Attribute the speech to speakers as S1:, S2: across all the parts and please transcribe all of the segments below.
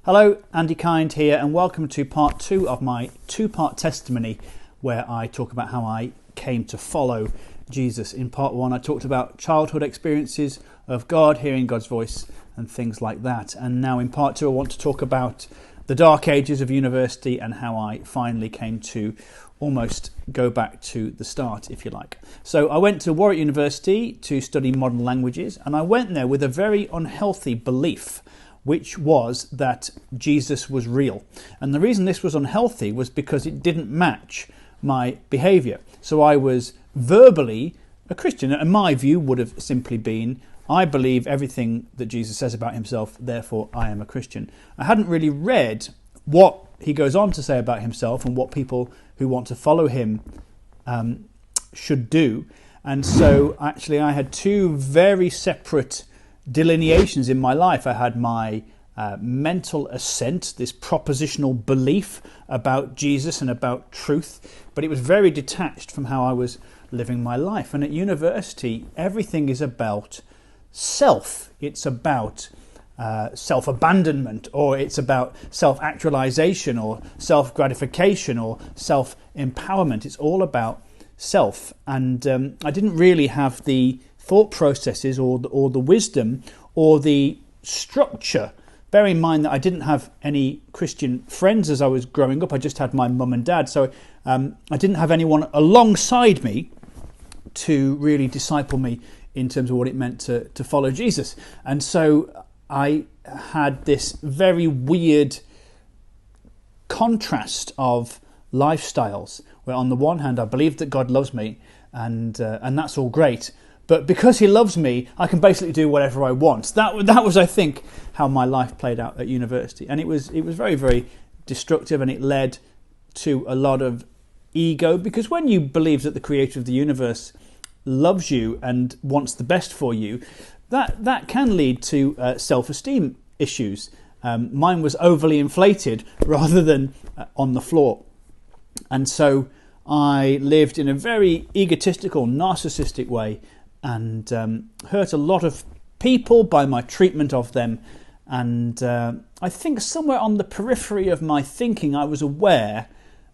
S1: Hello, Andy Kind here, and welcome to part 2 of my two-part testimony where I talk about how I came to follow Jesus. In part 1, I talked about childhood experiences of God, hearing God's voice and things like that. And now in part 2, I want to talk about the dark ages of university and how I finally came to almost go back to the start, if you like. So I went to Warwick University to study modern languages, and I went there with a very unhealthy belief, which was that Jesus was real. And the reason this was unhealthy was because it didn't match my behaviour. So I was verbally a Christian, and my view would have simply been, I believe everything that Jesus says about himself, therefore I am a Christian. I hadn't really read what he goes on to say about himself and what people who want to follow him should do. And so actually I had two very separate delineations in my life. I had my mental assent, this propositional belief about Jesus and about truth, but it was very detached from how I was living my life. And at university, everything is about self. It's about self-abandonment, or it's about self-actualization, or self-gratification, or self-empowerment. It's all about self. And I didn't really have the thought processes or the wisdom or the structure. Bear in mind that I didn't have any Christian friends as I was growing up. I just had my mum and dad. So I didn't have anyone alongside me to really disciple me in terms of what it meant to follow Jesus. And so I had this very weird contrast of lifestyles, where on the one hand I believe that God loves me, and that's all great. But because he loves me, I can basically do whatever I want. That was, I think, how my life played out at university. And it was very, very destructive, and it led to a lot of ego. Because when you believe that the creator of the universe loves you and wants the best for you, that can lead to self-esteem issues. Mine was overly inflated rather than on the floor. And so I lived in a very egotistical, narcissistic way, and hurt a lot of people by my treatment of them. And I think somewhere on the periphery of my thinking I was aware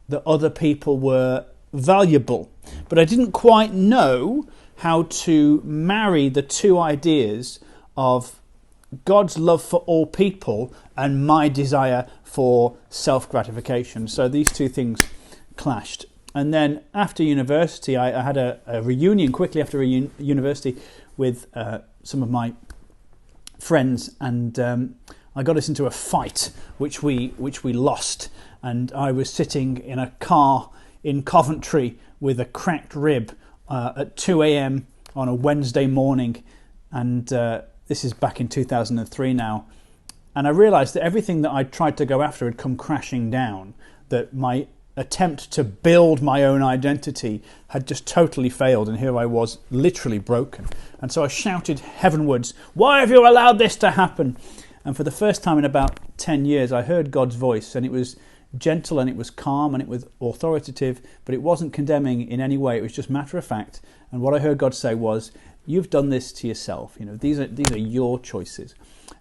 S1: that other people were valuable, but I didn't quite know how to marry the two ideas of God's love for all people and my desire for self-gratification. So these two things clashed. And then after university, I had a reunion quickly after university with some of my friends, and I got us into a fight which we lost. And I was sitting in a car in Coventry with a cracked rib at 2 a.m. on a Wednesday morning, and this is back in 2003 now. And I realised that everything that I tried to go after had come crashing down, that my attempt to build my own identity had just totally failed, and here I was literally broken. And so I shouted heavenwards, "Why have you allowed this to happen?" And for the first time in about 10 years I heard God's voice, and it was gentle and it was calm and it was authoritative, but it wasn't condemning in any way. It was just matter of fact. And what I heard God say was, "You've done this to yourself. These are your choices."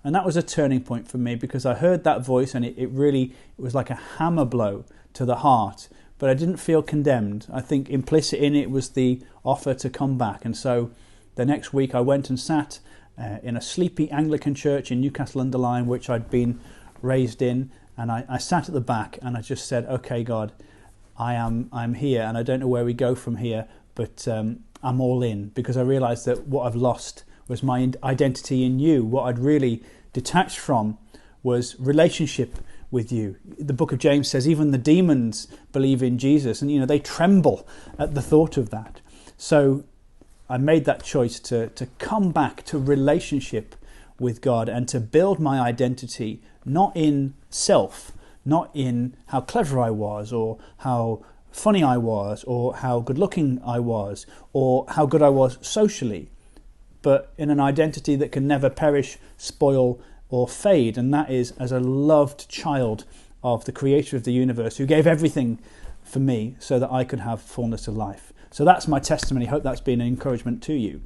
S1: And that was a turning point for me, because I heard that voice, and it was like a hammer blow to the heart, but I didn't feel condemned. I think implicit in it was the offer to come back. And so the next week I went and sat in a sleepy Anglican church in Newcastle-under-Lyme, which I'd been raised in, and I sat at the back and I just said, "Okay, God, I'm here, and I don't know where we go from here, but I'm all in," because I realised that what I've lost was my identity in you. What I'd really detached from was relationship with you. The book of James says even the demons believe in Jesus, and they tremble at the thought of that. So I made that choice to come back to relationship with God and to build my identity not in self, not in how clever I was, or how funny I was, or how good looking I was, or how good I was socially, but in an identity that can never perish, spoil, or fade, and that is as a loved child of the creator of the universe, who gave everything for me so that I could have fullness of life. So that's my testimony. Hope that's been an encouragement to you.